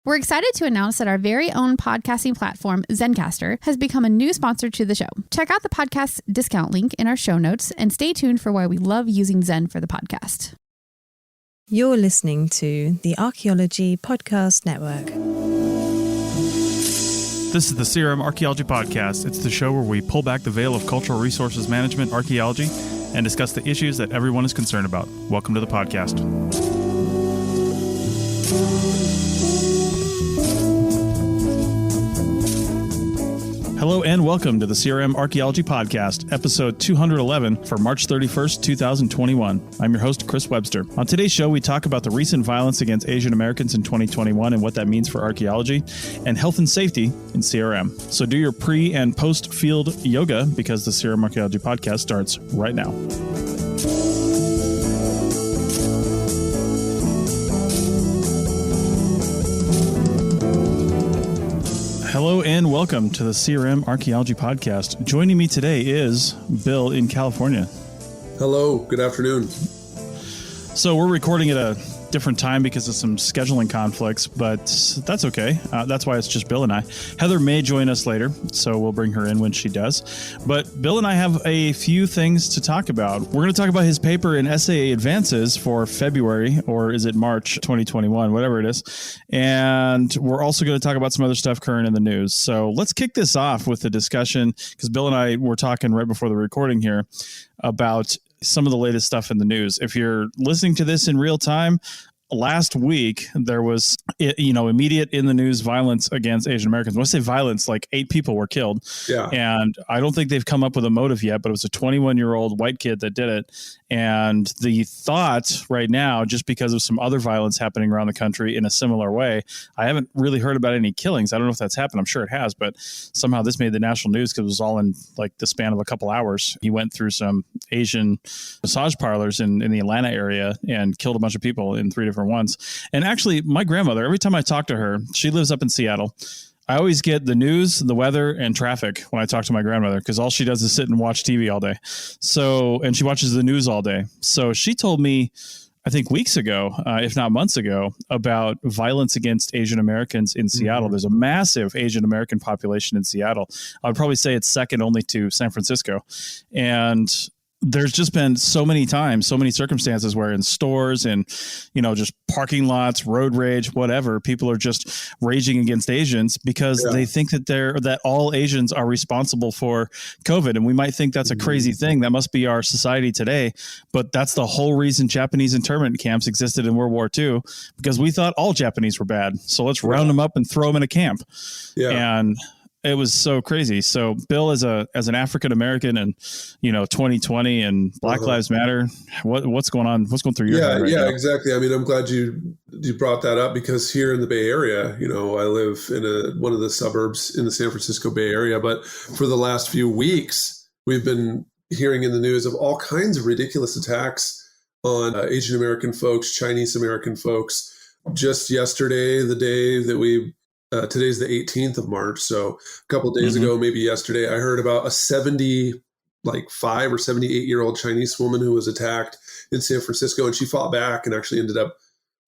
We're excited to announce that our very own podcasting platform, Zencastr, has become a new sponsor to the show. Check out the podcast's discount link in our show notes and stay tuned for why we love using Zen for the podcast. You're listening to the Archaeology Podcast Network. This is the CRM Archaeology Podcast. It's the show where we pull back the veil of cultural resources management, archaeology, and discuss the issues that everyone is concerned about. Welcome to the podcast. Hello and welcome to the CRM Archaeology Podcast, episode 211 for March 31st, 2021. I'm your host, Chris Webster. On today's show, we talk about the recent violence against Asian Americans in 2021 and what that means for archaeology and health and safety in CRM. So do your pre- and post-field yoga because the CRM Archaeology Podcast starts right now. Hello and welcome to the CRM Archaeology Podcast. Joining me today is Bill in California. Hello, good afternoon. So we're recording at a different time because of some scheduling conflicts, but that's okay. That's why it's just Bill and I. Heather may join us later, so we'll bring her in when she does. But Bill and I have a few things to talk about. We're going to talk about his paper in SAA Advances for February, or is it March 2021, whatever it is. And we're also going to talk about some other stuff current in the news. So let's kick this off with the discussion, because Bill and I were talking right before the recording here about some of the latest stuff in the news. If you're listening to this in real time, last week there was, immediate in the news violence against Asian Americans. When I say violence, like 8 people were killed. Yeah. And I don't think they've come up with a motive yet, but it was a 21-year-old white kid that did it. And the thought right now, just because of some other violence happening around the country in a similar way, I haven't really heard about any killings. I don't know if that's happened. I'm sure it has, but somehow this made the national news because it was all in like the span of a couple hours. He went through some Asian massage parlors in the Atlanta area and killed a bunch of people in 3 different ones. And actually, my grandmother, every time I talk to her, she lives up in Seattle. I always get the news, the weather, and traffic when I talk to my grandmother, because all she does is sit and watch TV all day. And she watches the news all day. So she told me, I think weeks ago, if not months ago, about violence against Asian Americans in Seattle. There's a massive Asian American population in Seattle. I would probably say it's second only to San Francisco. And there's just been so many times, so many circumstances where in stores and, just parking lots, road rage, whatever, people are just raging against Asians because they think that all Asians are responsible for COVID. And we might think that's a crazy thing. That must be our society today. But that's the whole reason Japanese internment camps existed in World War II, because we thought all Japanese were bad. So let's round them up and throw them in a camp. Yeah. And it was so crazy. So Bill, as an African American and 2020 and Black Lives Matter, what's going on? What's going through your head right now? Yeah, exactly. I mean, I'm glad you brought that up, because here in the Bay Area, I live in one of the suburbs in the San Francisco Bay Area. But for the last few weeks, we've been hearing in the news of all kinds of ridiculous attacks on Asian American folks, Chinese American folks. Just yesterday, the day that today's the 18th of March. So a couple of days ago, maybe yesterday, I heard about a 75 or 78-year-old Chinese woman who was attacked in San Francisco, and she fought back and actually ended up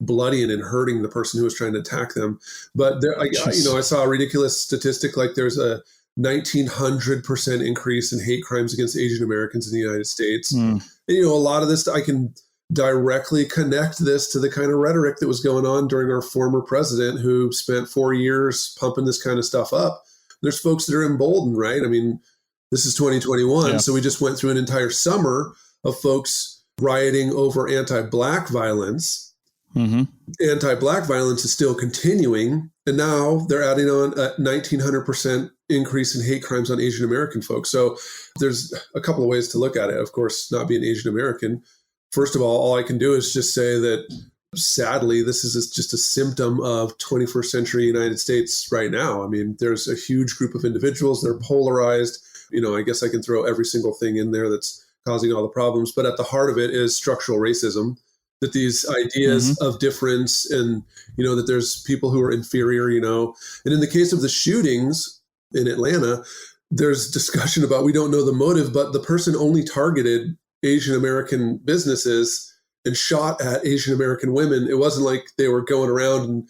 bloodying and hurting the person who was trying to attack them. But I saw a ridiculous statistic, like there's a 1,900% increase in hate crimes against Asian Americans in the United States. And, a lot of this, I can directly connect this to the kind of rhetoric that was going on during our former president, who spent 4 years pumping this kind of stuff up. There's folks that are emboldened, right? I mean, this is 2021. So we just went through an entire summer of folks rioting over anti-Black violence. Anti-Black violence is still continuing. And now they're adding on a 1,900% increase in hate crimes on Asian American folks. So there's a couple of ways to look at it. Of course, not being Asian American, first of all I can do is just say that, sadly, this is just a symptom of 21st century United States right now. I mean, there's a huge group of individuals that are polarized. I guess I can throw every single thing in there that's causing all the problems. But at the heart of it is structural racism, that these ideas of difference and, that there's people who are inferior, And in the case of the shootings in Atlanta, there's discussion about, we don't know the motive, but the person only targeted Asian American businesses and shot at Asian American women. It wasn't like they were going around and,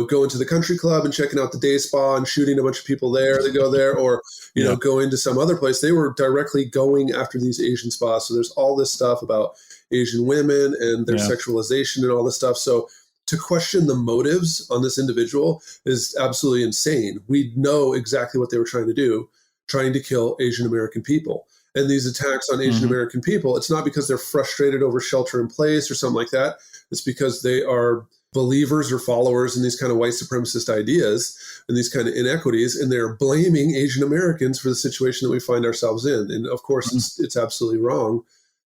going to the country club and checking out the day spa and shooting a bunch of people there that go there, or, going to some other place. They were directly going after these Asian spas. So there's all this stuff about Asian women and their sexualization and all this stuff. So to question the motives on this individual is absolutely insane. We know exactly what they were trying to do, trying to kill Asian American people. And these attacks on Asian American people, it's not because they're frustrated over shelter in place or something like that. It's because they are believers or followers in these kind of white supremacist ideas and these kind of inequities, and they're blaming Asian Americans for the situation that we find ourselves in. And of course, it's absolutely wrong,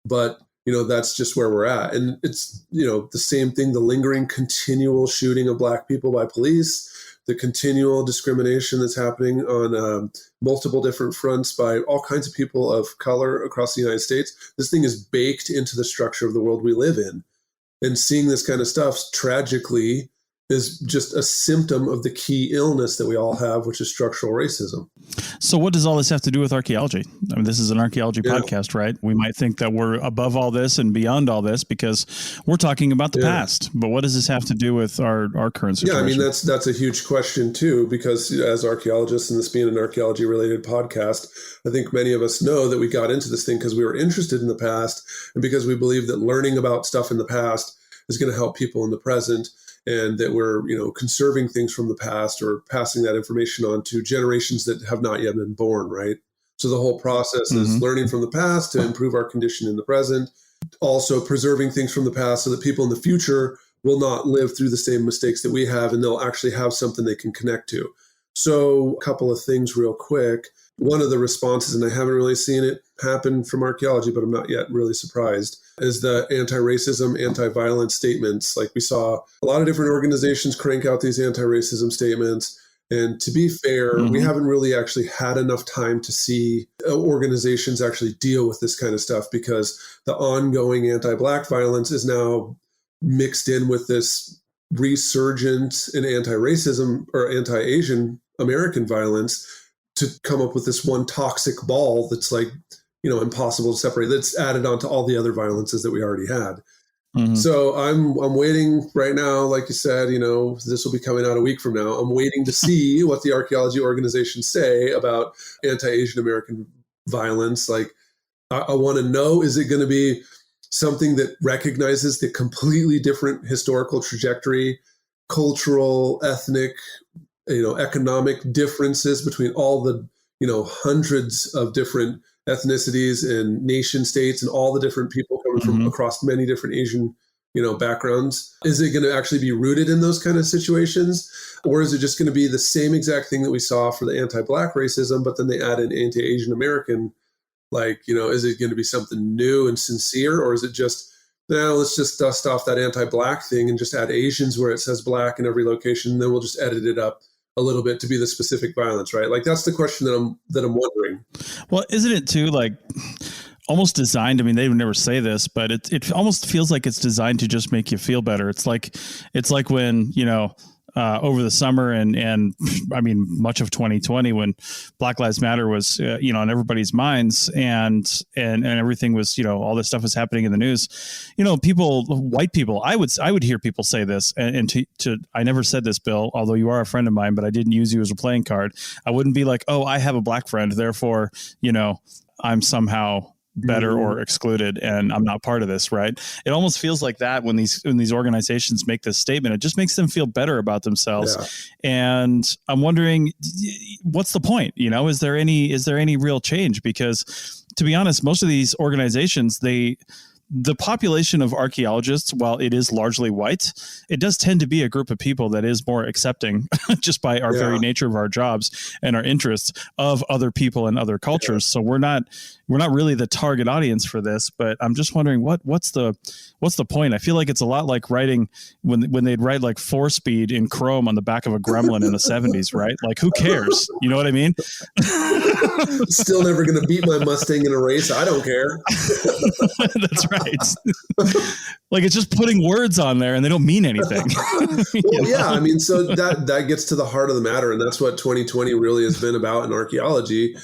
but that's just where we're at. And it's, the same thing, the lingering continual shooting of Black people by police, the continual discrimination that's happening on multiple different fronts by all kinds of people of color across the United States. This thing is baked into the structure of the world we live in. And seeing this kind of stuff tragically is just a symptom of the key illness that we all have, which is structural racism. So what does all this have to do with archaeology? I mean, this is an archaeology podcast, right? We might think that we're above all this and beyond all this because we're talking about the past. But what does this have to do with our current situation? Yeah, I mean, that's a huge question too, because as archaeologists, and this being an archaeology related podcast, I think many of us know that we got into this thing because we were interested in the past and because we believe that learning about stuff in the past is going to help people in the present, and that we're, conserving things from the past or passing that information on to generations that have not yet been born, right? So the whole process is learning from the past to improve our condition in the present, also preserving things from the past so that people in the future will not live through the same mistakes that we have, and they'll actually have something they can connect to. So a couple of things real quick. One of the responses, and I haven't really seen it happen from archaeology, but I'm not yet really surprised, is the anti-racism, anti-violence statements. Like we saw a lot of different organizations crank out these anti-racism statements. And to be fair, we haven't really actually had enough time to see organizations actually deal with this kind of stuff, because the ongoing anti-Black violence is now mixed in with this resurgence in anti-racism or anti-Asian American violence to come up with this one toxic ball that's like, impossible to separate, that's added on to all the other violences that we already had. So I'm waiting right now, like you said, this will be coming out a week from now. I'm waiting to see what the archaeology organizations say about anti-Asian American violence. Like, I want to know, is it going to be something that recognizes the completely different historical trajectory, cultural, ethnic, economic differences between all the, hundreds of different ethnicities and nation states and all the different people coming from across many different Asian, backgrounds? Is it going to actually be rooted in those kind of situations? Or is it just going to be the same exact thing that we saw for the anti-Black racism, but then they add in anti-Asian American? Like, is it going to be something new and sincere? Or is it just, let's just dust off that anti-Black thing and just add Asians where it says Black in every location, and then we'll just edit it up a little bit to be the specific violence, right? Like, that's the question that I'm wondering. Well, isn't it too, like, almost designed? I mean, they would never say this, but it almost feels like it's designed to just make you feel better. It's like when, over the summer and I mean, much of 2020, when Black Lives Matter was, on everybody's minds, and everything was, all this stuff was happening in the news, people, white people, I would hear people say this, and I never said this, Bill, although you are a friend of mine, but I didn't use you as a playing card. I wouldn't be like, oh, I have a Black friend, therefore, I'm somehow better or excluded, and I'm not part of this, right? It almost feels like that when these organizations make this statement. It just makes them feel better about themselves. Yeah. And I'm wondering, what's the point? Is there any real change? Because, to be honest, most of these organizations, the population of archaeologists, while it is largely white, it does tend to be a group of people that is more accepting, just by our very nature of our jobs and our interests, of other people and other cultures. So we're not really the target audience for this. But I'm just wondering, what's the point? I feel like it's a lot like writing when they'd write like 4-speed in Chrome on the back of a Gremlin in the 70s, right? Like, who cares? You know what I mean? Still never going to beat my Mustang in a race. I don't care. That's right. Like, it's just putting words on there and they don't mean anything. Well, yeah. I mean, so that gets to the heart of the matter. And that's what 2020 really has been about in archaeology.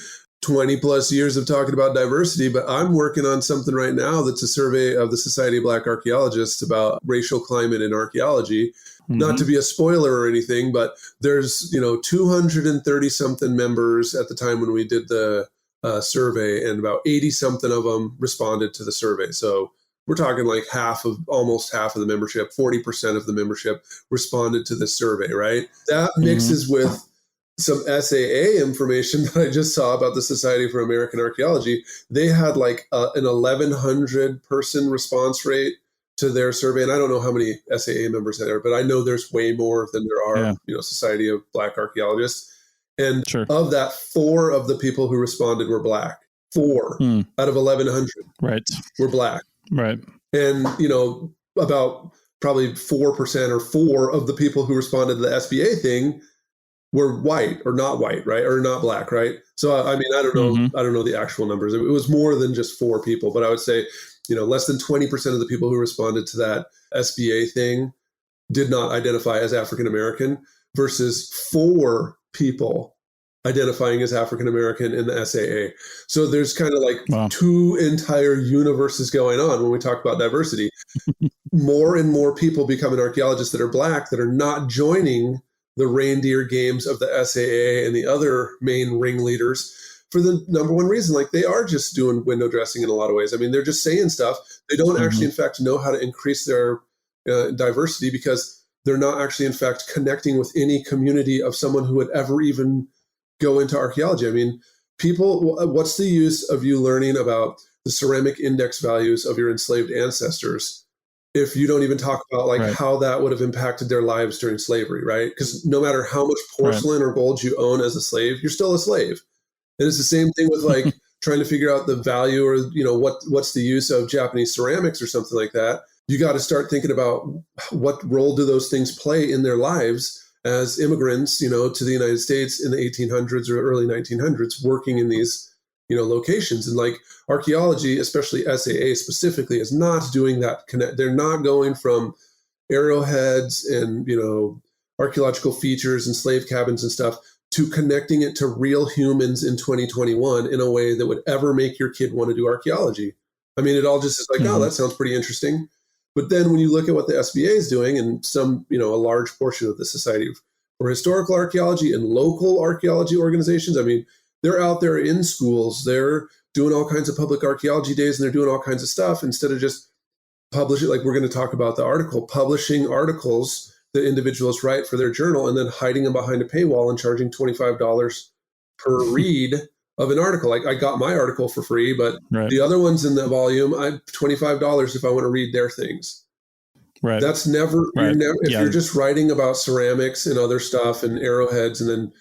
20 plus years of talking about diversity, but I'm working on something right now that's a survey of the Society of Black Archaeologists about racial climate in archaeology. Mm-hmm. Not to be a spoiler or anything, but there's, 230 something members at the time when we did the survey, and about 80 something of them responded to the survey. So we're talking like almost half of the membership, 40% of the membership responded to this survey, right? That mixes with some SAA information that I just saw about the Society for American Archaeology. They had like an 1,100 person response rate to their survey. And I don't know how many SAA members there are, but I know there's way more than there are, Society of Black Archaeologists. And of that, 4 of the people who responded were Black. 4 out of 1,100 were Black. Right. And, about probably 4% or 4 of the people who responded to the SBA thing were white or not white, right? Or not Black, right? So, I mean, I don't know. I don't know the actual numbers. It was more than just 4 people, but I would say, less than 20% of the people who responded to that SBA thing did not identify as African-American versus 4 people identifying as African-American in the SAA. So there's kind of like 2 entire universes going on when we talk about diversity. More and more people becoming archaeologists that are Black that are not joining the reindeer games of the SAA and the other main ringleaders for the number one reason, like they are just doing window dressing in a lot of ways. I mean, they're just saying stuff. They don't actually, in fact, know how to increase their diversity because they're not actually, in fact, connecting with any community of someone who would ever even go into archaeology. I mean, what's the use of you learning about the ceramic index values of your enslaved ancestors if you don't even talk about how that would have impacted their lives during slavery, right? Because no matter how much porcelain or gold you own as a slave, you're still a slave. And it's the same thing with trying to figure out the value or, what's the use of Japanese ceramics or something like that. You got to start thinking about what role do those things play in their lives as immigrants, to the United States in the 1800s or early 1900s, working in these, locations. And archaeology, especially SAA specifically, is not doing that connect. They're not going from arrowheads and, archaeological features and slave cabins and stuff to connecting it to real humans in 2021 in a way that would ever make your kid want to do archaeology. I mean, it all just is oh, that sounds pretty interesting. But then when you look at what the SBA is doing and some, a large portion of the Society for Historical Archaeology and local archaeology organizations, I mean, they're out there in schools, they're doing all kinds of public archaeology days and they're doing all kinds of stuff instead of just publishing, like we're going to talk about the article, publishing articles that individuals write for their journal and then hiding them behind a paywall and charging $25 per read of an article. I got my article for free, but the other ones in the volume, I'm $25 if I want to read their things. Right. That's never, if you're just writing about ceramics and other stuff and arrowheads and then,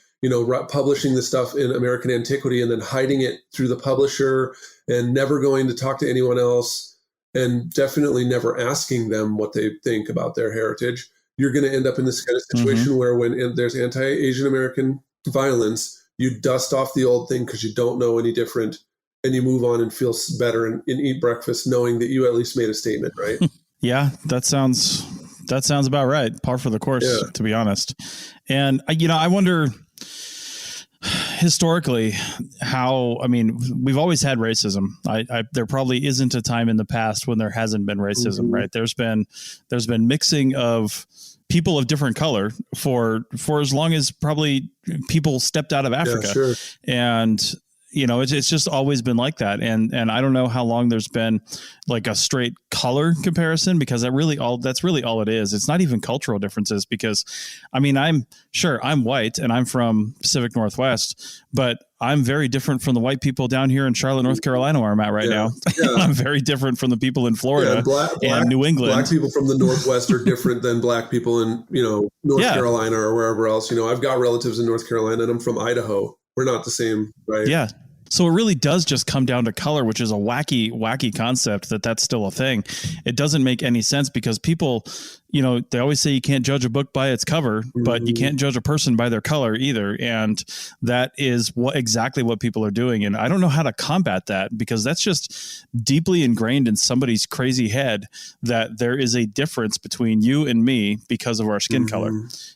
publishing the stuff in American antiquity and then hiding it through the publisher and never going to talk to anyone else and definitely never asking them what they think about their heritage, you're going to end up in this kind of situation where when there's anti-Asian American violence, you dust off the old thing because you don't know any different and you move on and feel better and eat breakfast knowing that you at least made a statement, right? Yeah, that sounds about right. Par for the course, to be honest. And, I wonder historically we've always had racism. There probably isn't a time in the past when there hasn't been racism, right? There's been mixing of people of different color for as long as probably people stepped out of Africa. Yeah, sure. And, it's just always been like that. And I don't know how long there's been like a straight color comparison because that's really all it is. It's not even cultural differences because I'm white and I'm from Pacific Northwest, but I'm very different from the white people down here in Charlotte, North Carolina, where I'm at right now. Yeah. I'm very different from the people in Florida and New England. Black people from the Northwest are different than black people in, North Carolina or wherever else. I've got relatives in North Carolina and I'm from Idaho. We're not the same, right? Yeah. So it really does just come down to color, which is a wacky concept that's still a thing. It doesn't make any sense because people, they always say you can't judge a book by its cover, but you can't judge a person by their color either. And that is exactly what people are doing. And I don't know how to combat that, because that's just deeply ingrained in somebody's crazy head that there is a difference between you and me because of our skin color.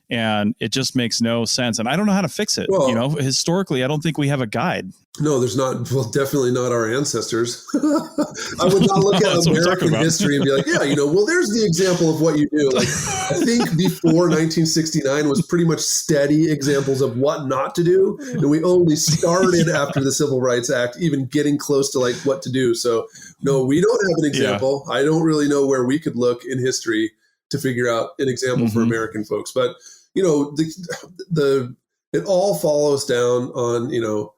And it just makes no sense. And I don't know how to fix it. Well, Historically, I don't think we have a guide. No, there's not. Well, definitely not our ancestors. I would not look at American history and be like, there's the example of what you do. Like, I think before 1969 was pretty much steady examples of what not to do. And we only started after the Civil Rights Act, even getting close to like what to do. So no, we don't have an example. I don't really know where we could look in history to figure out an example for American folks. But, it all follows down on,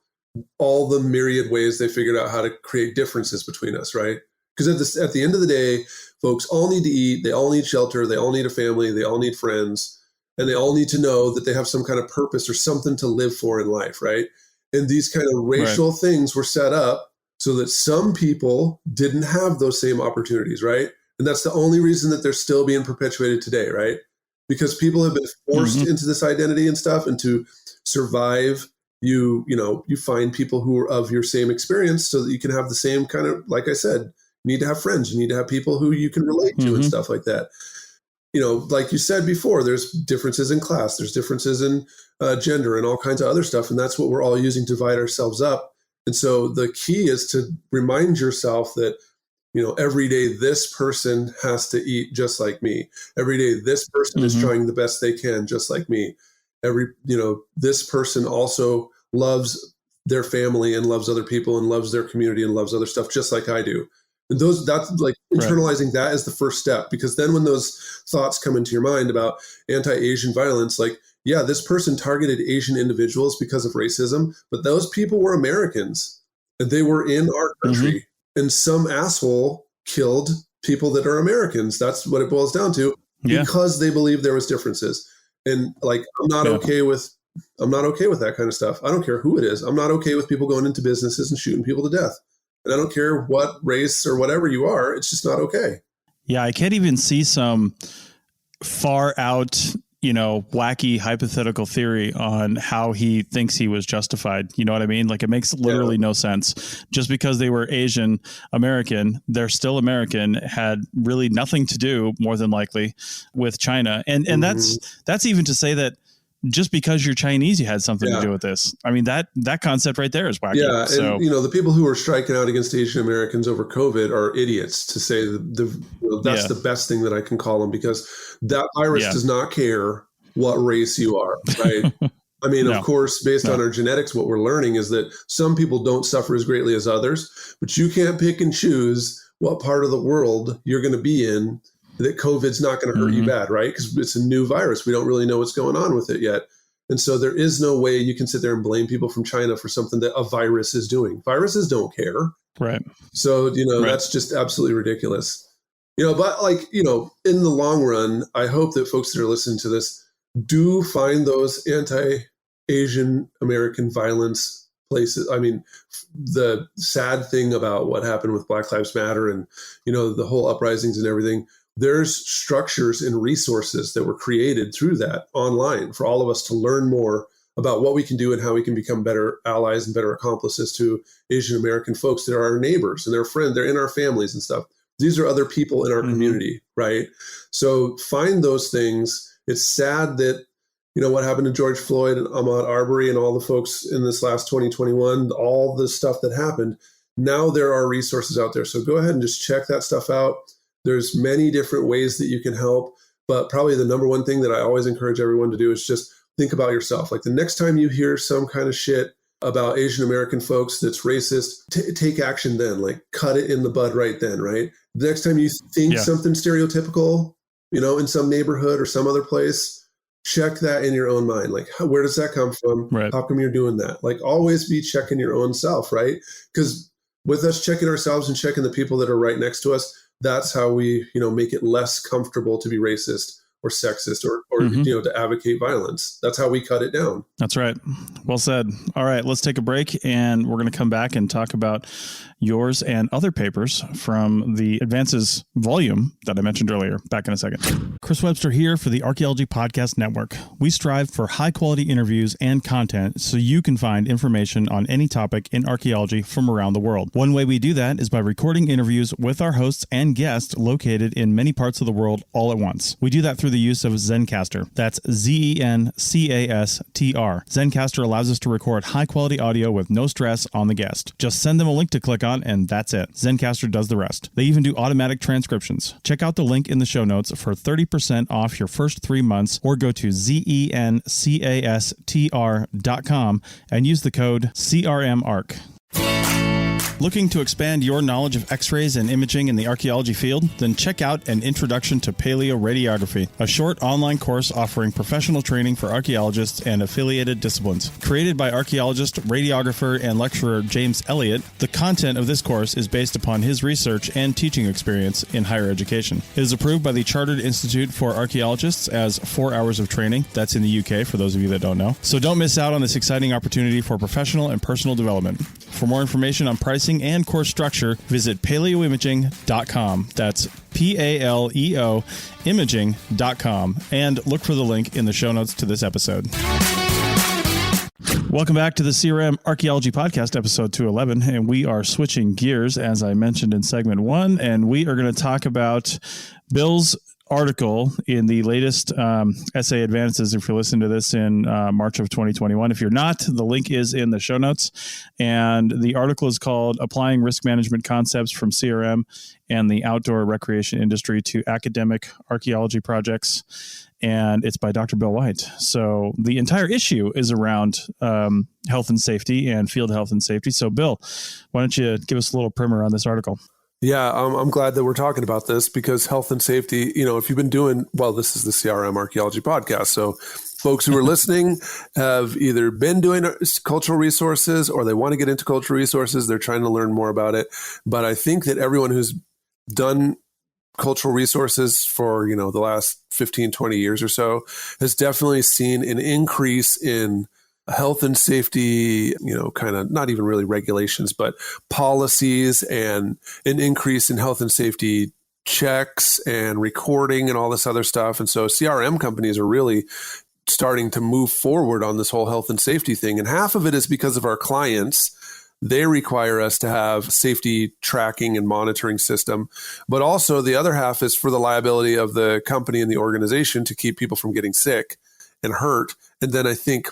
all the myriad ways they figured out how to create differences between us, right? Because at the end of the day, folks all need to eat, they all need shelter, they all need a family, they all need friends, and they all need to know that they have some kind of purpose or something to live for in life, right? And these kind of racial things were set up so that some people didn't have those same opportunities, right? And that's the only reason that they're still being perpetuated today, right? Because people have been forced into this identity and stuff, and to survive, you find people who are of your same experience so that you can have the same kind of, like I said, you need to have friends, you need to have people who you can relate to and stuff like that. Like you said before, there's differences in class, there's differences in gender and all kinds of other stuff. And that's what we're all using to divide ourselves up. And so the key is to remind yourself that, every day this person has to eat just like me. Every day this person is trying the best they can just like me. This person also loves their family and loves other people and loves their community and loves other stuff just like I do. And that's like internalizing that is the first step, because then when those thoughts come into your mind about anti-Asian violence, like, yeah, this person targeted Asian individuals because of racism, but those people were Americans and they were in our country, and some asshole killed people that are Americans. That's what it boils down to, because they believe there was differences. And like, I'm not okay with that kind of stuff. I don't care who it is. I'm not okay with people going into businesses and shooting people to death. And I don't care what race or whatever you are. It's just not okay. Yeah. I can't even see some far out, wacky hypothetical theory on how he thinks he was justified. You know what I mean? Like, it makes literally no sense. Just because they were Asian American, they're still American, had really nothing to do, more than likely, with China. And that's even to say that just because you're Chinese, you had something to do with this. I mean, that concept right there is wacky. Yeah. So, and, the people who are striking out against Asian Americans over COVID are idiots, to say that's the best thing that I can call them, because that virus does not care what race you are, right? I mean, of course, based on our genetics, what we're learning is that some people don't suffer as greatly as others, but you can't pick and choose what part of the world you're going to be in, that COVID's not going to hurt you bad, right? Because it's a new virus. We don't really know what's going on with it yet. And so there is no way you can sit there and blame people from China for something that a virus is doing. Viruses don't care. Right. So, that's just absolutely ridiculous. But in the long run, I hope that folks that are listening to this do find those anti-Asian American violence places. I mean, the sad thing about what happened with Black Lives Matter and, the whole uprisings and everything, there's structures and resources that were created through that online for all of us to learn more about what we can do and how we can become better allies and better accomplices to Asian American folks that are our neighbors and their friends. They're in our families and stuff. These are other people in our community, right? So find those things. It's sad that, what happened to George Floyd and Ahmaud Arbery and all the folks in this last 2021, all the stuff that happened. Now there are resources out there. So go ahead and just check that stuff out. There's many different ways that you can help, but probably the number one thing that I always encourage everyone to do is just think about yourself. Like, the next time you hear some kind of shit about Asian American folks that's racist, take action then, like cut it in the bud right then, right? The next time you think something stereotypical, in some neighborhood or some other place, check that in your own mind. Like, where does that come from? Right. How come you're doing that? Like, always be checking your own self, right? Because with us checking ourselves and checking the people that are right next to us, that's how we, make it less comfortable to be racist or sexist or to advocate violence. That's how we cut it down. That's right. Well said. All right, let's take a break, and we're going to come back and talk about, yours and other papers from the Advances volume that I mentioned earlier. Back in a second. Chris Webster here for the Archaeology Podcast Network. We strive for high-quality interviews and content so you can find information on any topic in archaeology from around the world. One way we do that is by recording interviews with our hosts and guests located in many parts of the world all at once. We do that through the use of Zencastr. That's Zencastr. Zencastr allows us to record high-quality audio with no stress on the guest. Just send them a link to click on, and that's it. Zencastr does the rest. They even do automatic transcriptions. Check out the link in the show notes for 30% off your first 3 months, or go to zencastr.com and use the code CRMARC. Looking to expand your knowledge of X-rays and imaging in the archaeology field? Then check out An Introduction to Paleoradiography, a short online course offering professional training for archaeologists and affiliated disciplines. Created by archaeologist, radiographer, and lecturer James Elliott, the content of this course is based upon his research and teaching experience in higher education. It is approved by the Chartered Institute for Archaeologists as 4 hours of training. That's in the UK, for those of you that don't know. So don't miss out on this exciting opportunity for professional and personal development. For more information on pricing and course structure, visit paleoimaging.com. That's PALEO imaging.com, and look for the link in the show notes to this episode. Welcome back to the CRM Archaeology Podcast, episode 211, and we are switching gears, as I mentioned in segment 1, and we are going to talk about Bill's article in the latest SAA Advances, if you're listening to this in March of 2021. If you're not, the link is in the show notes. And the article is called Applying Risk Management Concepts from CRM and the Outdoor Recreation Industry to Academic Archaeology Projects. And it's by Dr. Bill White. So the entire issue is around health and safety and field health and safety. So Bill, why don't you give us a little primer on this article? Yeah, I'm glad that we're talking about this, because health and safety, if you've been doing, this is the CRM Archaeology Podcast. So folks who are listening have either been doing cultural resources or they want to get into cultural resources. They're trying to learn more about it. But I think that everyone who's done cultural resources for, the last 15, 20 years or so has definitely seen an increase in health and safety, kind of not even really regulations, but policies, and an increase in health and safety checks and recording and all this other stuff. And so CRM companies are really starting to move forward on this whole health and safety thing. And half of it is because of our clients. They require us to have safety tracking and monitoring system. But also the other half is for the liability of the company and the organization to keep people from getting sick and hurt. And then I think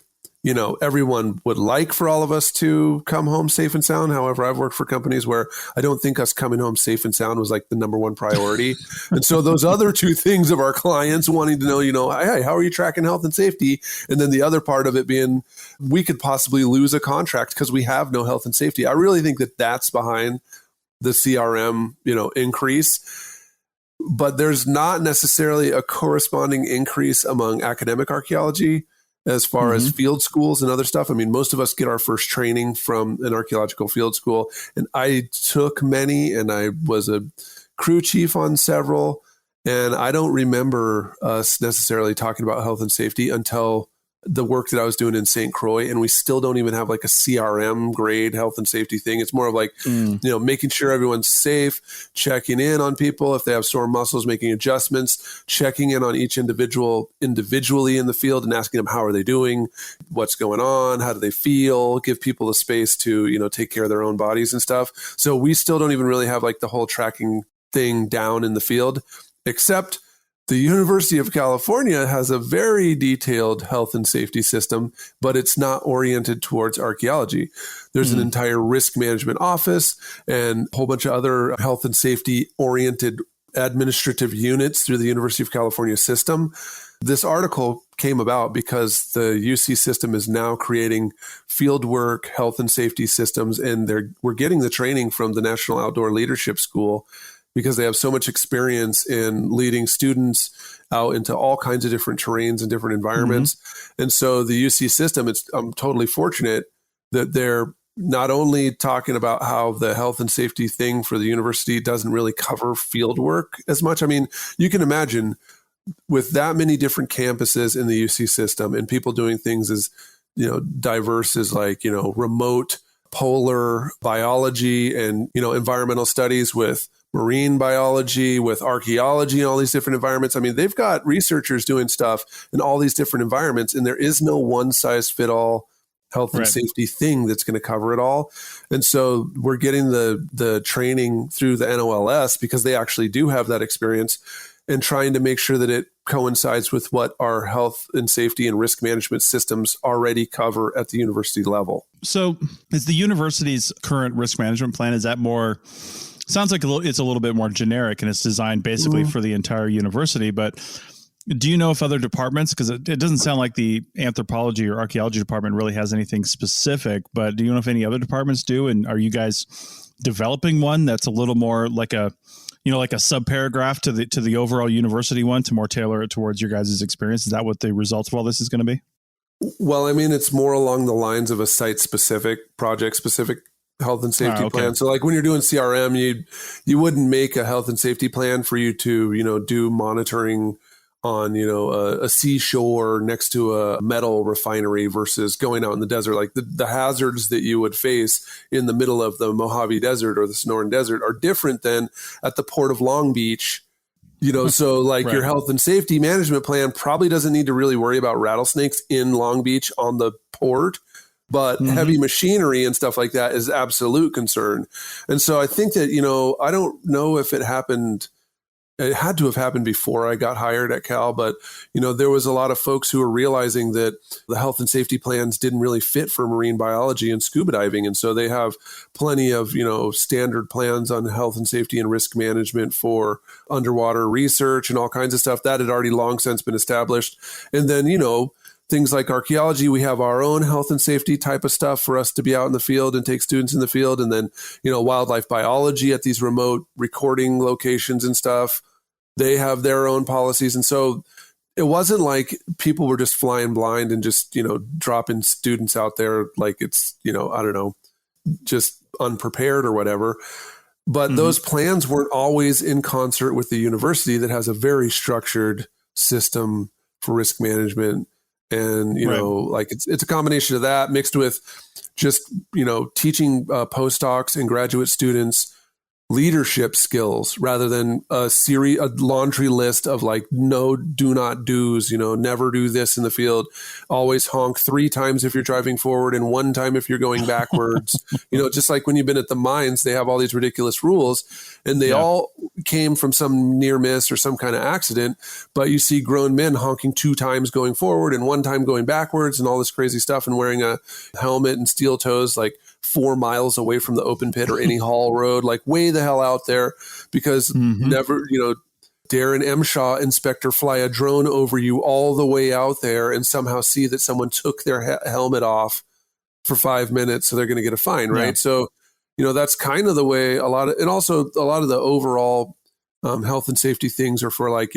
everyone would like for all of us to come home safe and sound. However, I've worked for companies where I don't think us coming home safe and sound was like the number one priority. And so those other two things of our clients wanting to know, hey, how are you tracking health and safety? And then the other part of it being, we could possibly lose a contract because we have no health and safety. I really think that that's behind the CRM, increase. But there's not necessarily a corresponding increase among academic archaeology as far as field schools and other stuff. I mean, most of us get our first training from an archaeological field school, and I took many, and I was a crew chief on several, and I don't remember us necessarily talking about health and safety until the work that I was doing in St. Croix, and we still don't even have like a CRM grade health and safety thing. It's more of like, making sure everyone's safe, checking in on people if they have sore muscles, making adjustments, checking in on each individually in the field and asking them, how are they doing? What's going on? How do they feel? Give people the space to, take care of their own bodies and stuff. So we still don't even really have like the whole tracking thing down in the field, except the University of California has a very detailed health and safety system, but it's not oriented towards archaeology. There's an entire risk management office and a whole bunch of other health and safety oriented administrative units through the University of California system. This article came about because the UC system is now creating fieldwork health and safety systems, and we're getting the training from the National Outdoor Leadership School, because they have so much experience in leading students out into all kinds of different terrains and different environments. And so the UC system, I'm totally fortunate that they're not only talking about how the health and safety thing for the university doesn't really cover field work as much. I mean, you can imagine with that many different campuses in the UC system and people doing things as, diverse as like, remote polar biology and, environmental studies with marine biology, with archaeology, and all these different environments. I mean, they've got researchers doing stuff in all these different environments, and there is no one size fit all health and safety thing that's going to cover it all. And so we're getting the training through the NOLS because they actually do have that experience, and trying to make sure that it coincides with what our health and safety and risk management systems already cover at the university level. So is the university's current risk management plan, is that more, sounds like it's a little bit more generic and it's designed basically for the entire university, but do you know if other departments, because it doesn't sound like the anthropology or archaeology department really has anything specific, but do you know if any other departments do? And are you guys developing one that's a little more like a sub-paragraph to the overall university one to more tailor it towards your guys' experience? Is that what the result of all this is going to be? Well, I mean, it's more along the lines of a site-specific, project-specific health and safety plan. So like when you're doing CRM, you wouldn't make a health and safety plan for you to, do monitoring on, a seashore next to a metal refinery versus going out in the desert. Like the hazards that you would face in the middle of the Mojave Desert or the Sonoran Desert are different than at the Port of Long Beach. So like your health and safety management plan probably doesn't need to really worry about rattlesnakes in Long Beach on the port, but heavy machinery and stuff like that is absolute concern. And so I think that, I don't know if it happened. It had to have happened before I got hired at Cal, but, there was a lot of folks who were realizing that the health and safety plans didn't really fit for marine biology and scuba diving. And so they have plenty of, standard plans on health and safety and risk management for underwater research and all kinds of stuff that had already long since been established. And then, things like archaeology, we have our own health and safety type of stuff for us to be out in the field and take students in the field. And then, wildlife biology at these remote recording locations and stuff, they have their own policies. And so it wasn't like people were just flying blind and just, dropping students out there like it's, I don't know, just unprepared or whatever. But those plans weren't always in concert with the university that has a very structured system for risk management. And, like it's a combination of that mixed with just, teaching postdocs and graduate students leadership skills rather than a laundry list of like, no, do not do's, never do this in the field. Always honk 3 times if you're driving forward and 1 time if you're going backwards. Just like when you've been at the mines, they have all these ridiculous rules and they all came from some near miss or some kind of accident. But you see grown men honking 2 times going forward and 1 time going backwards and all this crazy stuff and wearing a helmet and steel toes, like 4 miles away from the open pit or any haul road, like way the hell out there because never, Darren M. Shaw inspector fly a drone over you all the way out there and somehow see that someone took their helmet off for 5 minutes. So they're going to get a fine. Right. Yeah. So, that's kind of the way a lot of the overall health and safety things are for like,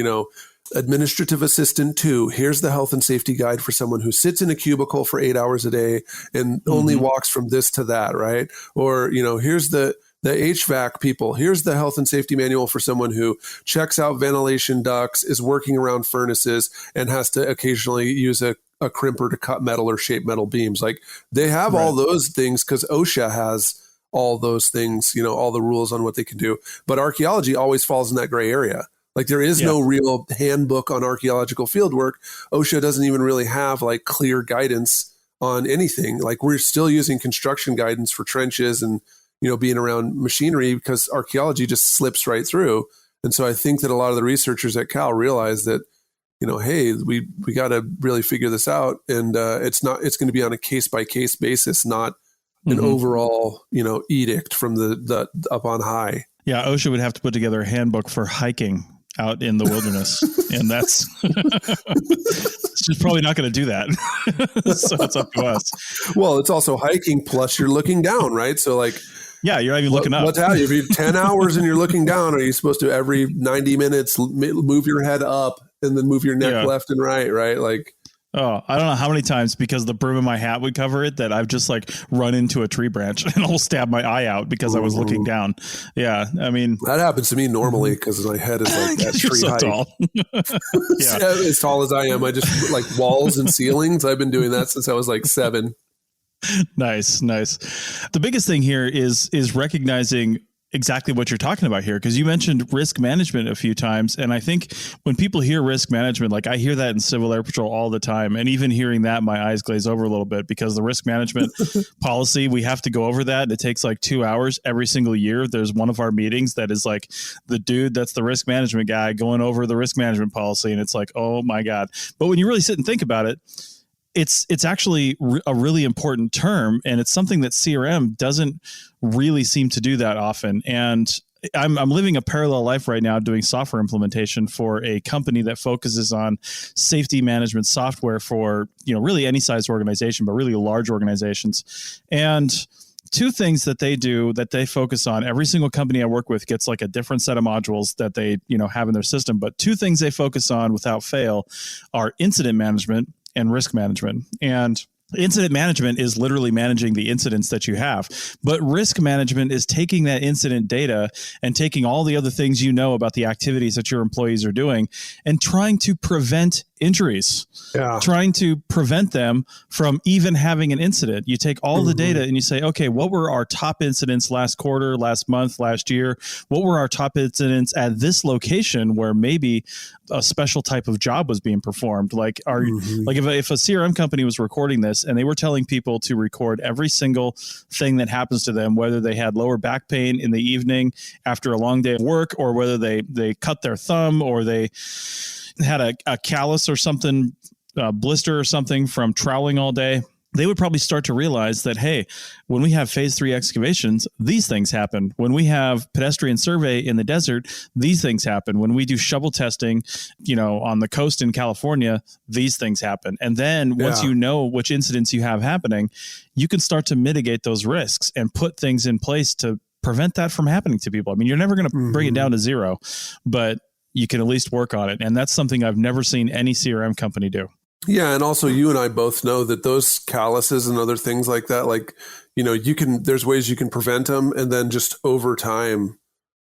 administrative assistant 2. Here's the health and safety guide for someone who sits in a cubicle for 8 hours a day and only walks from this to that, right? Or, here's the HVAC people. Here's the health and safety manual for someone who checks out ventilation ducts, is working around furnaces, and has to occasionally use a crimper to cut metal or shape metal beams. Like they have all those things because OSHA has all those things, all the rules on what they can do. But archaeology always falls in that gray area. Like there is no real handbook on archaeological fieldwork. OSHA doesn't even really have like clear guidance on anything. Like we're still using construction guidance for trenches and, being around machinery because archaeology just slips right through. And so I think that a lot of the researchers at Cal realize that, hey, we got to really figure this out. And it's going to be on a case by case basis, not an overall, edict from the up on high. Yeah. OSHA would have to put together a handbook for hiking out in the wilderness. And that's it's just probably not going to do that. So it's up to us. Well, it's also hiking plus you're looking down, right? So like, yeah, you're not even looking up. If you're 10 hours and you're looking down, are you supposed to every 90 minutes move your head up and then move your neck left and right? Right. Like, oh, I don't know how many times because the brim in my hat would cover it that I've just like run into a tree branch and I'll stab my eye out because I was looking down. Yeah. I mean, that happens to me normally because my head is like that tree so height. Tall. As tall as I am. I just like walls and ceilings. I've been doing that since I was like 7. Nice. The biggest thing here is recognizing exactly what you're talking about here, because you mentioned risk management a few times. And I think when people hear risk management, like I hear that in Civil Air Patrol all the time. And even hearing that, my eyes glaze over a little bit, because the risk management policy, we have to go over that. It takes like 2 hours every single year. There's one of our meetings that is like the dude that's the risk management guy going over the risk management policy. And it's like, oh my God. But when you really sit and think about it, it's actually a really important term, and it's something that CRM doesn't really seem to do that often. And I'm living a parallel life right now doing software implementation for a company that focuses on safety management software for, really any size organization, but really large organizations. And two things that they do that they focus on, every single company I work with gets like a different set of modules that they, have in their system. But two things they focus on without fail are incident management and risk management. And incident management is literally managing the incidents that you have. But risk management is taking that incident data and taking all the other things about the activities that your employees are doing and trying to prevent injuries, trying to prevent them from even having an incident. You take all the data and you say, okay, what were our top incidents last quarter, last month, last year? What were our top incidents at this location where maybe a special type of job was being performed? Like, if a CRM company was recording this and they were telling people to record every single thing that happens to them, whether they had lower back pain in the evening after a long day of work, or whether they cut their thumb, or they had a callus or something, blister or something from troweling all day, they would probably start to realize that, hey, when we have phase 3 excavations, these things happen. When we have pedestrian survey in the desert, these things happen. When we do shovel testing, on the coast in California, these things happen. And then once you know which incidents you have happening, you can start to mitigate those risks and put things in place to prevent that from happening to people. I mean, you're never going to bring it down to zero, but you can at least work on it. And that's something I've never seen any CRM company do. Yeah. And also you and I both know that those calluses and other things like that, there's ways you can prevent them. And then just over time,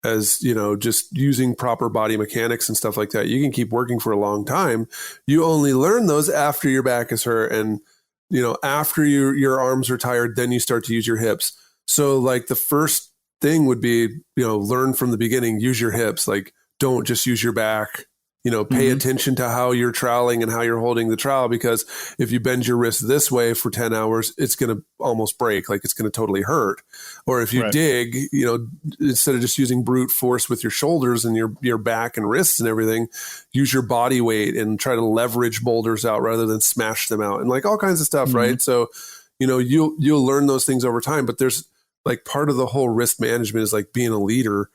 as just using proper body mechanics and stuff like that, you can keep working for a long time. You only learn those after your back is hurt. And, after your arms are tired, then you start to use your hips. So like the first thing would be, learn from the beginning, use your hips. Like, don't just use your back, pay attention to how you're troweling and how you're holding the trowel, because if you bend your wrist this way for 10 hours, it's going to almost break. Like it's going to totally hurt. Or if you dig, instead of just using brute force with your shoulders and your back and wrists and everything, use your body weight and try to leverage boulders out rather than smash them out, and like all kinds of stuff. Right. So, you'll learn those things over time, but there's like part of the whole risk management is like being a leader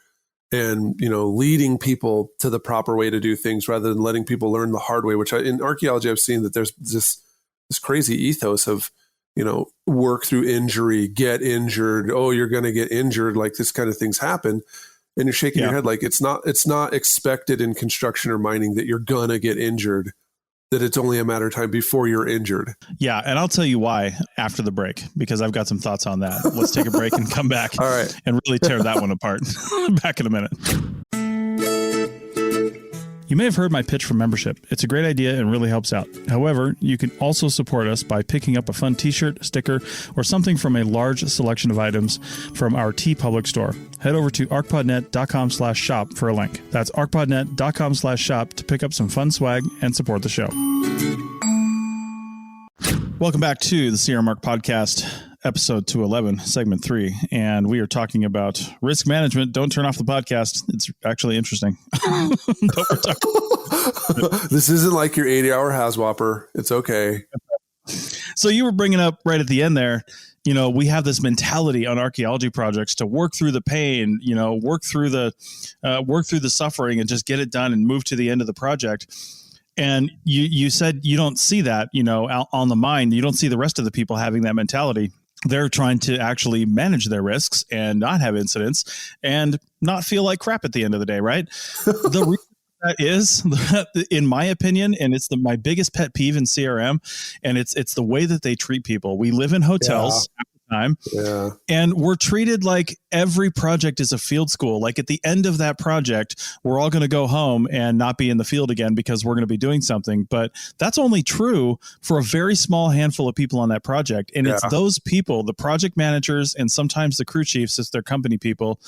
and, leading people to the proper way to do things rather than letting people learn the hard way, which in archaeology, I've seen that there's this crazy ethos of, work through injury, get injured. Oh, you're going to get injured. Like this kind of things happen. And you're shaking your head. Like it's not expected in construction or mining that you're going to get injured, that it's only a matter of time before you're injured. Yeah. And I'll tell you why after the break, because I've got some thoughts on that. Let's take a break and come back all right, and really tear that one apart. Back in a minute. You may have heard my pitch for membership. It's a great idea and really helps out. However, you can also support us by picking up a fun t-shirt, sticker, or something from a large selection of items from our TeePublic store. Head over to arcpodnet.com/shop for a link. That's arcpodnet.com/shop to pick up some fun swag and support the show. Welcome back to the CRM Arc Podcast, episode 211, segment 3. And we are talking about risk management. Don't turn off the podcast. It's actually interesting. This isn't like your 80-hour Haswapper. It's okay. So you were bringing up right at the end there, we have this mentality on archaeology projects to work through the pain, work through the suffering and just get it done and move to the end of the project. And you said you don't see that, out on the mine. You don't see the rest of the people having that mentality. They're trying to actually manage their risks and not have incidents and not feel like crap at the end of the day, right? The reason that is, in my opinion, and it's my biggest pet peeve in CRM, and it's the way that they treat people. We live in hotels. After time. Yeah. And we're treated like every project is a field school. Like at the end of that project, we're all going to go home and not be in the field again because we're going to be doing something. But that's only true for a very small handful of people on that project. And it's those people, the project managers and sometimes the crew chiefs, as their company people,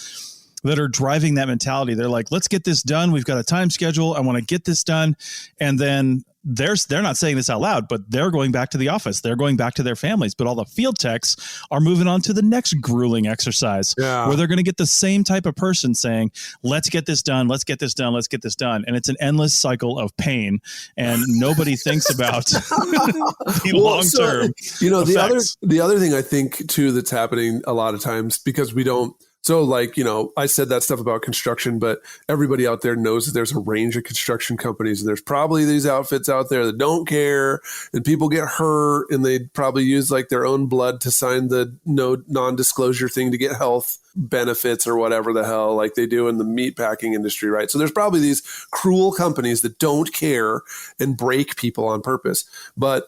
that are driving that mentality. They're like, let's get this done. We've got a time schedule. I want to get this done. And then they're not saying this out loud, but they're going back to the office. They're going back to their families. But all the field techs are moving on to the next grueling exercise where they're going to get the same type of person saying, let's get this done. Let's get this done. Let's get this done. And it's an endless cycle of pain. And nobody thinks about the long-term effects. The other thing I think too, that's happening a lot of times because we don't, so like, I said that stuff about construction, but everybody out there knows that there's a range of construction companies and there's probably these outfits out there that don't care and people get hurt and they probably use like their own blood to sign the no non-disclosure thing to get health benefits or whatever the hell like they do in the meatpacking industry, right? So there's probably these cruel companies that don't care and break people on purpose. But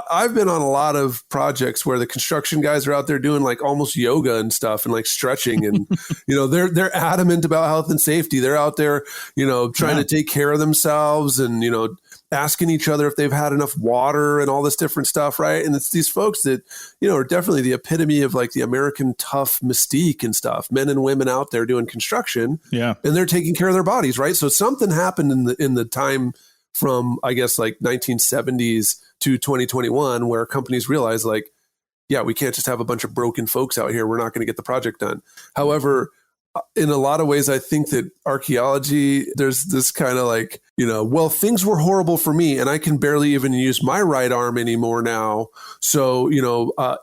I've been on a lot of projects where the construction guys are out there doing like almost yoga and stuff and like stretching and, they're adamant about health and safety. They're out there, trying to take care of themselves and, asking each other if they've had enough water and all this different stuff. Right. And it's these folks that, are definitely the epitome of like the American tough mystique and stuff, men and women out there doing construction and they're taking care of their bodies. Right. So something happened in the time from, I guess, like 1970s to 2021, where companies realize like, we can't just have a bunch of broken folks out here. We're not going to get the project done. However, in a lot of ways, I think that archaeology, there's this kind of like, things were horrible for me and I can barely even use my right arm anymore now. So,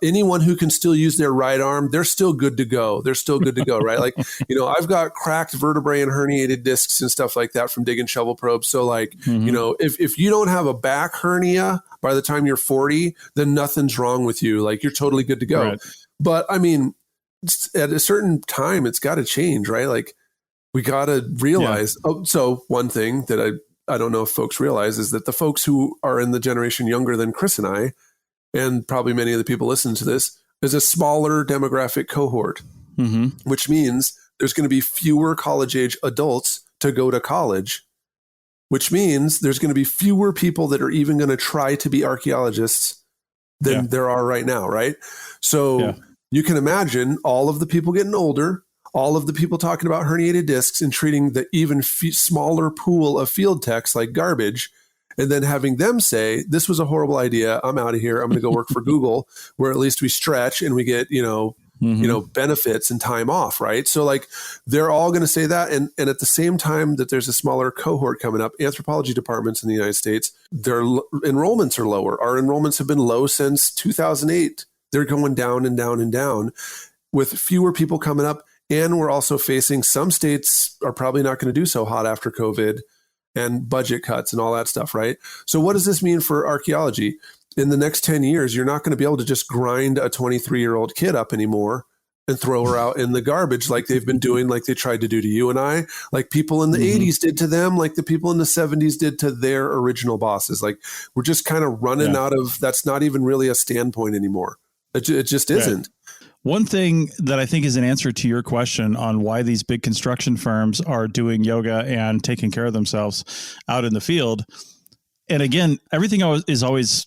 anyone who can still use their right arm, they're still good to go. They're still good to go, right? Like, I've got cracked vertebrae and herniated discs and stuff like that from digging shovel probes. So like, if you don't have a back hernia by the time you're 40, then nothing's wrong with you. Like you're totally good to go. Right. But I mean, at a certain time, it's got to change, right? Like we got to realize. So one thing that I don't know if folks realize is that the folks who are in the generation younger than Chris and I, and probably many of the people listening to this, is a smaller demographic cohort, which means there's going to be fewer college age adults to go to college, which means there's going to be fewer people that are even going to try to be archaeologists than there are right now. Right. So you can imagine all of the people getting older, all of the people talking about herniated discs and treating the even smaller pool of field techs like garbage, and then having them say, this was a horrible idea. I'm out of here. I'm going to go work for Google, where at least we stretch and we get, benefits and time off, right? So like they're all going to say that. And at the same time that there's a smaller cohort coming up, anthropology departments in the United States, their enrollments are lower. Our enrollments have been low since 2008. They're going down and down and down with fewer people coming up. And we're also facing some states are probably not going to do so hot after COVID and budget cuts and all that stuff, right? So what does this mean for archaeology? In the next 10 years, you're not going to be able to just grind a 23-year-old kid up anymore and throw her out in the garbage like they've been doing, like they tried to do to you and I, like people in the 80s did to them, like the people in the 70s did to their original bosses. Like we're just kind of running out of, that's not even really a standpoint anymore. It just isn't. One thing that I think is an answer to your question on why these big construction firms are doing yoga and taking care of themselves out in the field. And again, everything is always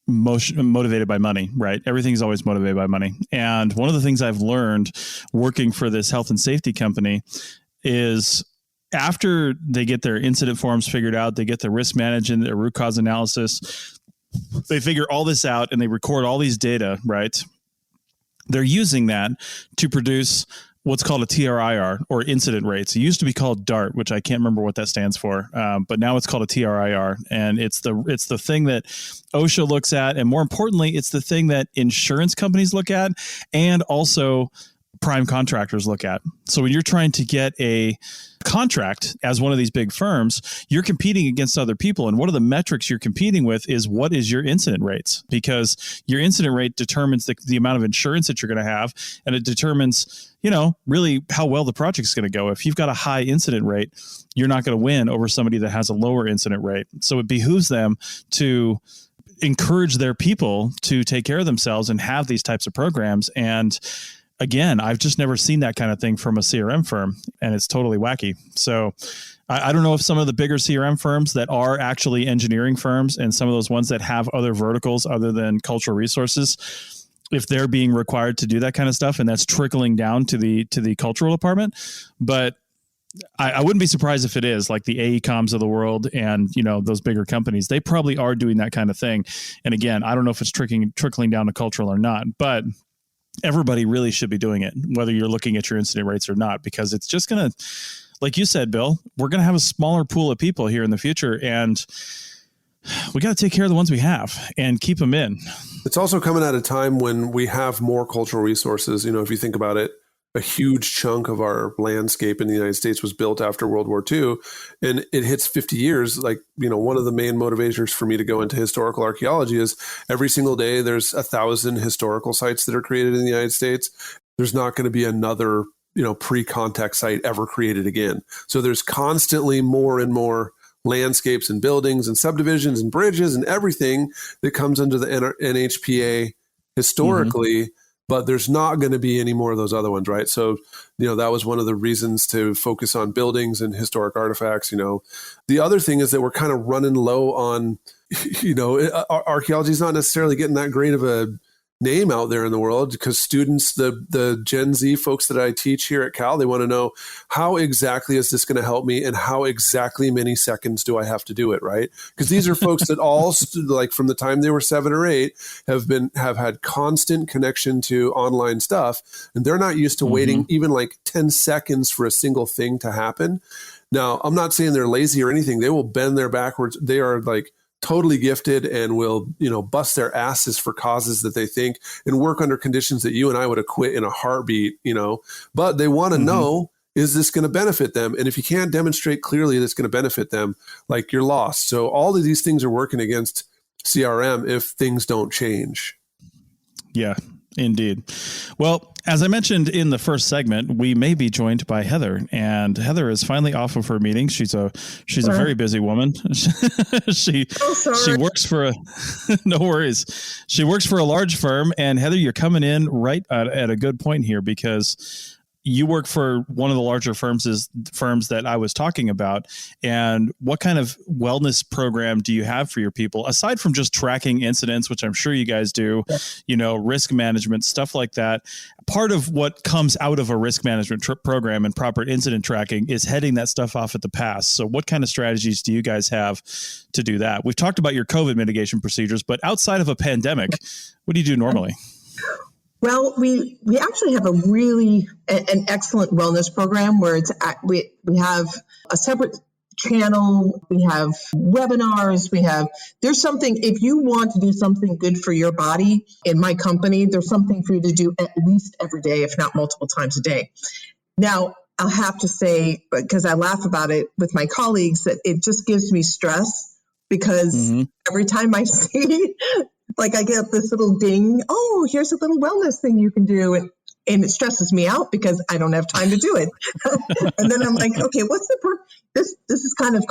motivated by money, right? Everything's always motivated by money. And one of the things I've learned working for this health and safety company is after they get their incident forms figured out, they get the risk management, their root cause analysis, they figure all this out and they record all these data, right? They're using that to produce what's called a TRIR, or incident rates. It used to be called DART, which I can't remember what that stands for, but now it's called a TRIR, and it's the thing that OSHA looks at, and more importantly, it's the thing that insurance companies look at, and also prime contractors look at. So when you're trying to get a contract as one of these big firms, you're competing against other people. And one of the metrics you're competing with is what is your incident rates, because your incident rate determines the amount of insurance that you're going to have. And it determines, really how well the project's going to go. If you've got a high incident rate, you're not going to win over somebody that has a lower incident rate. So it behooves them to encourage their people to take care of themselves and have these types of programs. And again, I've just never seen that kind of thing from a CRM firm, and it's totally wacky. So I don't know if some of the bigger CRM firms that are actually engineering firms and some of those ones that have other verticals other than cultural resources, if they're being required to do that kind of stuff, and that's trickling down to the cultural department. But I wouldn't be surprised if it is, like the AECOMs of the world and, those bigger companies. They probably are doing that kind of thing. And again, I don't know if it's trickling down to cultural or not, but everybody really should be doing it, whether you're looking at your incident rates or not, because it's just going to, like you said, Bill, we're going to have a smaller pool of people here in the future, and we got to take care of the ones we have and keep them in. It's also coming at a time when we have more cultural resources. If you think about it, a huge chunk of our landscape in the United States was built after World War II, and it hits 50 years. Like, one of the main motivators for me to go into historical archaeology is every single day there's 1,000 historical sites that are created in the United States. There's not going to be another, pre-contact site ever created again. So there's constantly more and more landscapes and buildings and subdivisions and bridges and everything that comes under the NHPA historically. Mm-hmm. But there's not going to be any more of those other ones, right? So, that was one of the reasons to focus on buildings and historic artifacts. The other thing is that we're kind of running low on, archaeology is not necessarily getting that great of a name out there in the world, because students, the Gen Z folks that I teach here at Cal, they want to know, how exactly is this going to help me, and how exactly many seconds do I have to do it, right? Because these are folks that all, like from the time they were 7 or 8, have had constant connection to online stuff, and they're not used to waiting even like 10 seconds for a single thing to happen. Now, I'm not saying they're lazy or anything. They will bend their backwards. They are like totally gifted and will, bust their asses for causes that they think, and work under conditions that you and I would have quit in a heartbeat, but they want to know, is this going to benefit them? And if you can't demonstrate clearly that it's going to benefit them, like, you're lost. So all of these things are working against CRM if things don't change. Yeah, indeed. Well, as I mentioned in the first segment, we may be joined by Heather, and Heather is finally off of her meeting. She's a very busy woman. She works for no worries. She works for a large firm, and Heather, you're coming in right at a good point here, because you work for one of the larger firms that I was talking about. And what kind of wellness program do you have for your people, aside from just tracking incidents, which I'm sure you guys do, risk management, stuff like that? Part of what comes out of a risk management program and proper incident tracking is heading that stuff off at the pass. So what kind of strategies do you guys have to do that? We've talked about your COVID mitigation procedures, but outside of a pandemic, what do you do normally? Well, we actually have an excellent wellness program where we have a separate channel, we have webinars, there's something, if you want to do something good for your body in my company, there's something for you to do at least every day, if not multiple times a day. Now, I'll have to say, because I laugh about it with my colleagues, that it just gives me stress, because every time I see like, I get this little ding, oh, here's a little wellness thing you can do. And it stresses me out because I don't have time to do it. And then I'm like, okay, what's the this is kind of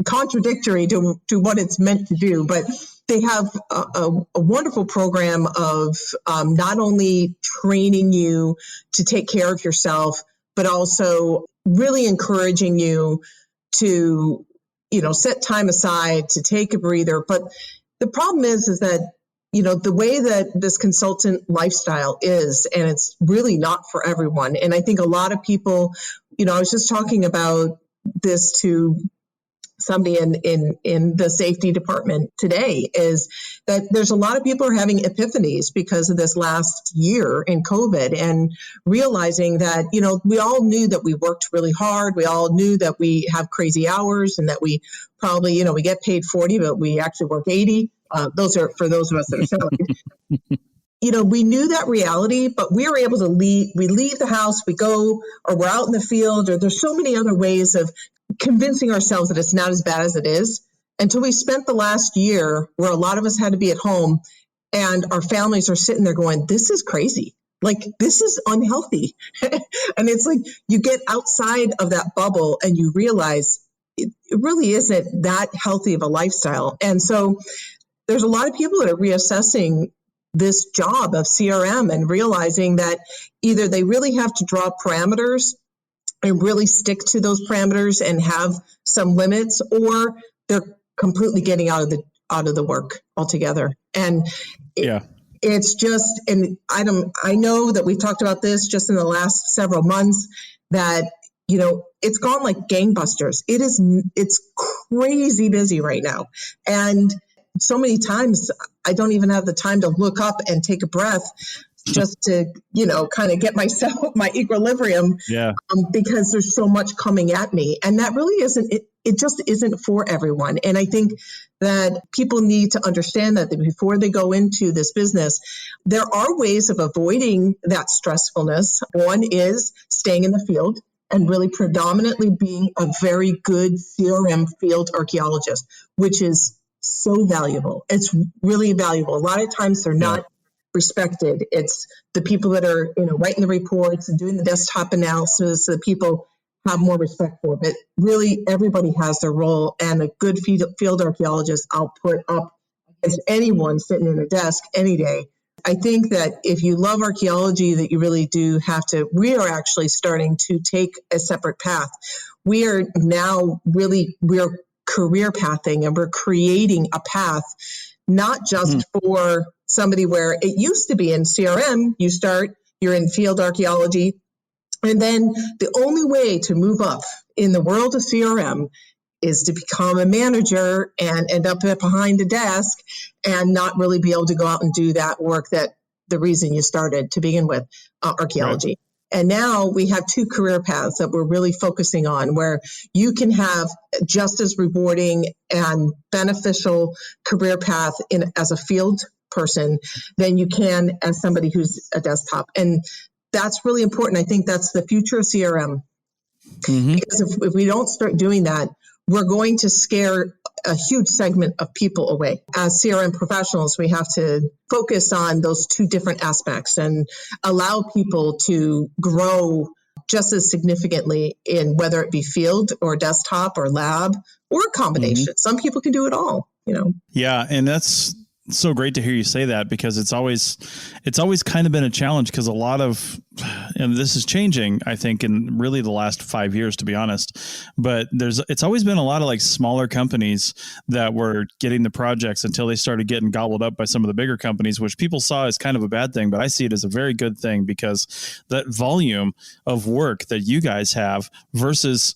contradictory to what it's meant to do. But they have a wonderful program of not only training you to take care of yourself, but also really encouraging you to, set time aside to take a breather. But the problem is that, the way that this consultant lifestyle is, and it's really not for everyone. And I think a lot of people, I was just talking about this to somebody in the safety department today, is that there's a lot of people are having epiphanies because of this last year in COVID, and realizing that, we all knew that we worked really hard. We all knew that we have crazy hours, and that we probably, we get paid 40, but we actually work 80. Those are for those of us that are salaried. We knew that reality, but we were able to leave. We leave the house, we go, or we're out in the field, or there's so many other ways of convincing ourselves that it's not as bad as it is, until we spent the last year where a lot of us had to be at home, and our families are sitting there going, this is crazy. Like, this is unhealthy. And it's like, you get outside of that bubble and you realize it really isn't that healthy of a lifestyle. And so there's a lot of people that are reassessing this job of CRM and realizing that either they really have to draw parameters and really stick to those parameters and have some limits, or they're completely getting out of the work altogether. And it's just, and I know that we've talked about this just in the last several months, that, it's gone like gangbusters. It's crazy busy right now. And so many times I don't even have the time to look up and take a breath just to, kind of get my equilibrium, because there's so much coming at me. And that really it just isn't for everyone. And I think that people need to understand that before they go into this business, there are ways of avoiding that stressfulness. One is staying in the field and really predominantly being a very good CRM field archaeologist, which is so valuable. It's really valuable. A lot of times they're not respected. It's the people that are, writing the reports and doing the desktop analysis that people have more respect for. But really, everybody has their role, and a good field archaeologist I'll put up against anyone sitting in a desk any day. I think that if you love archaeology, that you really do have to. We are actually starting to take a separate path. We are now we're career pathing, and we're creating a path, not just for somebody where it used to be in CRM, you're in field archaeology, and then the only way to move up in the world of CRM is to become a manager and end up behind a desk and not really be able to go out and do that work that the reason you started to begin with, archaeology. Right. And now we have two career paths that we're really focusing on, where you can have just as rewarding and beneficial career path as a field person than you can as somebody who's a desktop. And that's really important. I think that's the future of CRM. Because if we don't start doing that, we're going to scare a huge segment of people away. As CRM professionals, we have to focus on those two different aspects and allow people to grow just as significantly in whether it be field or desktop or lab or a combination. Some people can do it all, Yeah. And that's so great to hear you say that, because it's always kind of been a challenge, because a lot of, and this is changing, I think, in really the last 5 years, to be honest, but it's always been a lot of like smaller companies that were getting the projects until they started getting gobbled up by some of the bigger companies, which people saw as kind of a bad thing, but I see it as a very good thing, because that volume of work that you guys have versus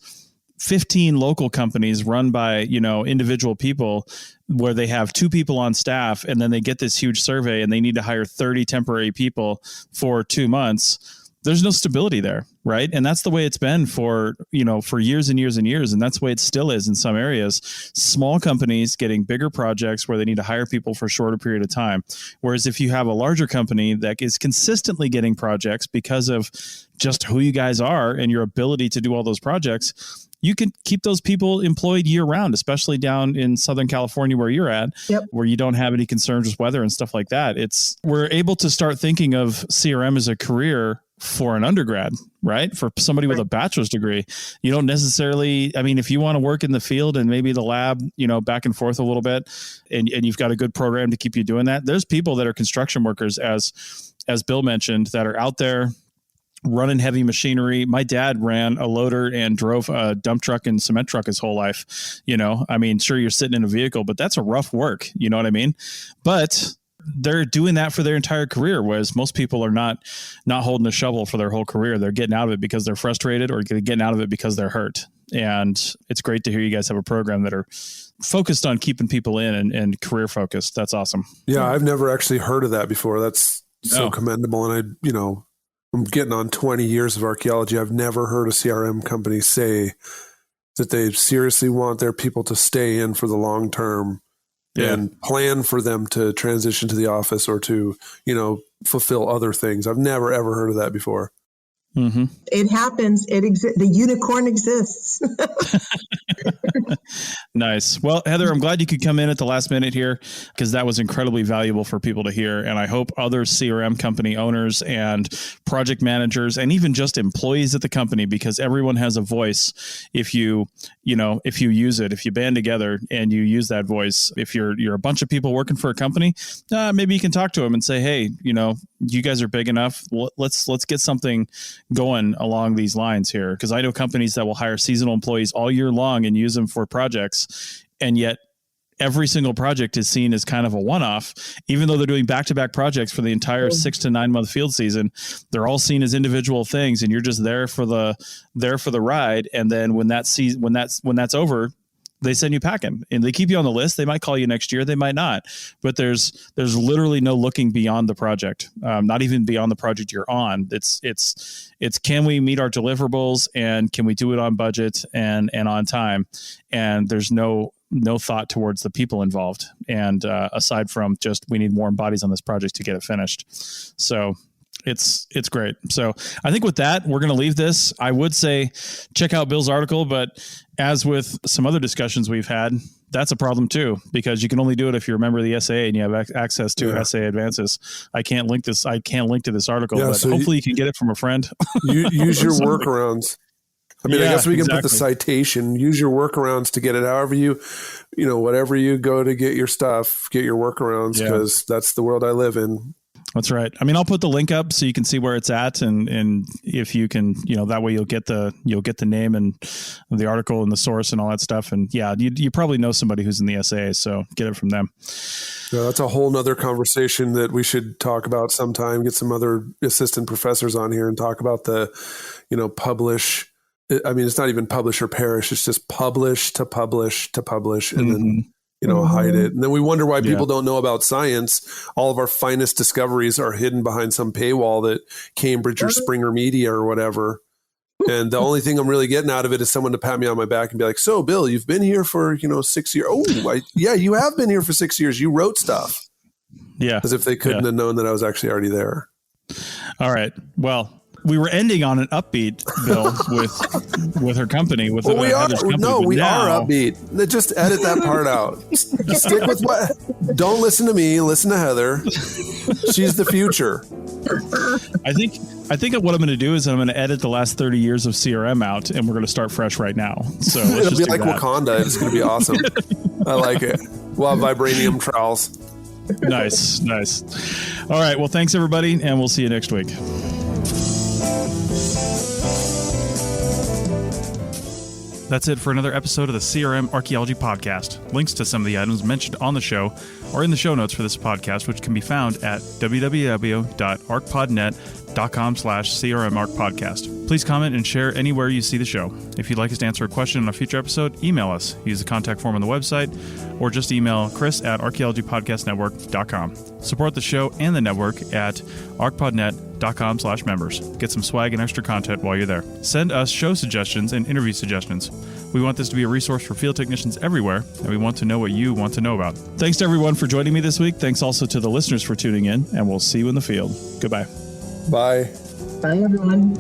15 local companies run by, individual people, where they have 2 people on staff, and then they get this huge survey and they need to hire 30 temporary people for 2 months. There's no stability there, right? And that's the way it's been for years and years and years. And that's the way it still is in some areas. Small companies getting bigger projects where they need to hire people for a shorter period of time. Whereas if you have a larger company that is consistently getting projects because of just who you guys are and your ability to do all those projects, you can keep those people employed year round, especially down in Southern California where you're at, where you don't have any concerns with weather and stuff like that. We're able to start thinking of CRM as a career for an undergrad, right? For somebody with a bachelor's degree. You don't necessarily, if you want to work in the field and maybe the lab, back and forth a little bit, and you've got a good program to keep you doing that. There's people that are construction workers, as Bill mentioned, that are out there running heavy machinery. My dad ran a loader and drove a dump truck and cement truck his whole life. Sure, you're sitting in a vehicle, but that's a rough work. You know what I mean? But they're doing that for their entire career, whereas most people are not holding a shovel for their whole career. They're getting out of it because they're frustrated, or getting out of it because they're hurt. And it's great to hear you guys have a program that are focused on keeping people in and career focused. That's awesome. Yeah, I've never actually heard of that before. That's so commendable. And I'm getting on 20 years of archaeology. I've never heard a CRM company say that they seriously want their people to stay in for the long term and plan for them to transition to the office or to, fulfill other things. I've never, ever heard of that before. Mm-hmm. It happens. It exists. The unicorn exists. Nice. Well, Heather, I'm glad you could come in at the last minute here because that was incredibly valuable for people to hear. And I hope other CRM company owners and project managers and even just employees at the company, because everyone has a voice. If you use it, if you band together and you use that voice, if you're a bunch of people working for a company, maybe you can talk to them and say, hey, you guys are big enough. Let's get something going along these lines here. Because I know companies that will hire seasonal employees all year long and use them for projects. And yet every single project is seen as kind of a one-off, even though they're doing back-to-back projects for the entire 6 to 9 month field season. They're all seen as individual things, and you're just there for the ride. And then when that's over, they send you packing and they keep you on the list. They might call you next year. They might not, but there's literally no looking beyond the project. Not even beyond the project you're on. It's can we meet our deliverables and can we do it on budget and on time? And there's no thought towards the people involved. And aside from just, we need warm bodies on this project to get it finished. So it's great. So I think with that, we're going to leave this. I would say check out Bill's article, but as with some other discussions we've had, that's a problem too, because you can only do it if you're a member of the SAA and you have access to SAA Advances. I can't link to this article, but so hopefully you can get it from a friend. Use your workarounds. I mean, I guess we can put the citation, use your workarounds to get it. However whatever you go to get your stuff, get your workarounds, because that's the world I live in. That's right. I mean, I'll put the link up so you can see where it's at, and if you can, that way you'll get the name and the article and the source and all that stuff. And you probably know somebody who's in the SAA, so get it from them. Yeah, that's a whole nother conversation that we should talk about sometime. Get some other assistant professors on here and talk about the, publish. I mean, it's not even publish or perish. It's just publish to publish to publish, and then hide it. And then we wonder why people don't know about science. All of our finest discoveries are hidden behind some paywall that Cambridge or Springer Media or whatever. And the only thing I'm really getting out of it is someone to pat me on my back and be like, so Bill, you've been here for, 6 years. Oh, you have been here for 6 years. You wrote stuff. Yeah. As if they couldn't have known that I was actually already there. All right. Well, we were ending on an upbeat, Bill, with her company. With Heather's company. No, we are upbeat. Just edit that part out. Stick with what. Don't listen to me. Listen to Heather. She's the future. I think what I'm going to do is I'm going to edit the last 30 years of CRM out, and we're going to start fresh right now. So it'll be like Wakanda. It's going to be awesome. I like it. We'll have vibranium trowels. Nice. All right. Well, thanks everybody, and we'll see you next week. That's it for another episode of the CRM Archaeology Podcast. Links to some of the items mentioned on the show are in the show notes for this podcast, which can be found at www.arcpodnet.com/CRMArcPodcast. Please comment and share anywhere you see the show. If you'd like us to answer a question on a future episode, email us. Use the contact form on the website, or just email chris@archaeologypodcastnetwork.com. Support the show and the network at arcpodnet.com/members. Get some swag and extra content while you're there. Send us show suggestions and interview suggestions. We want this to be a resource for field technicians everywhere, and we want to know what you want to know about. Thanks to everyone for joining me this week. Thanks also to the listeners for tuning in, and we'll see you in the field. Goodbye. Bye. Bye, everyone.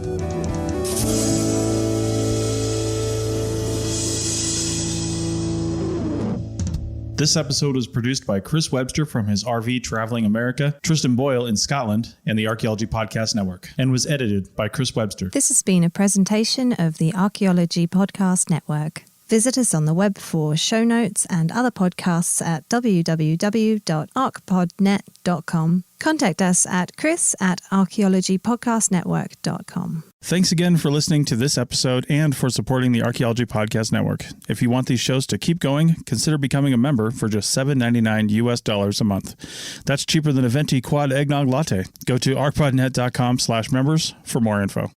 This episode was produced by Chris Webster from his RV Traveling America, Tristan Boyle in Scotland, and the Archaeology Podcast Network, and was edited by Chris Webster. This has been a presentation of the Archaeology Podcast Network. Visit us on the web for show notes and other podcasts at www.arcpodnet.com. Contact us at chris@archaeologypodcastnetwork.com. Thanks again for listening to this episode and for supporting the Archaeology Podcast Network. If you want these shows to keep going, consider becoming a member for just $7.99 US a month. That's cheaper than a venti quad eggnog latte. Go to arcpodnet.com/members for more info.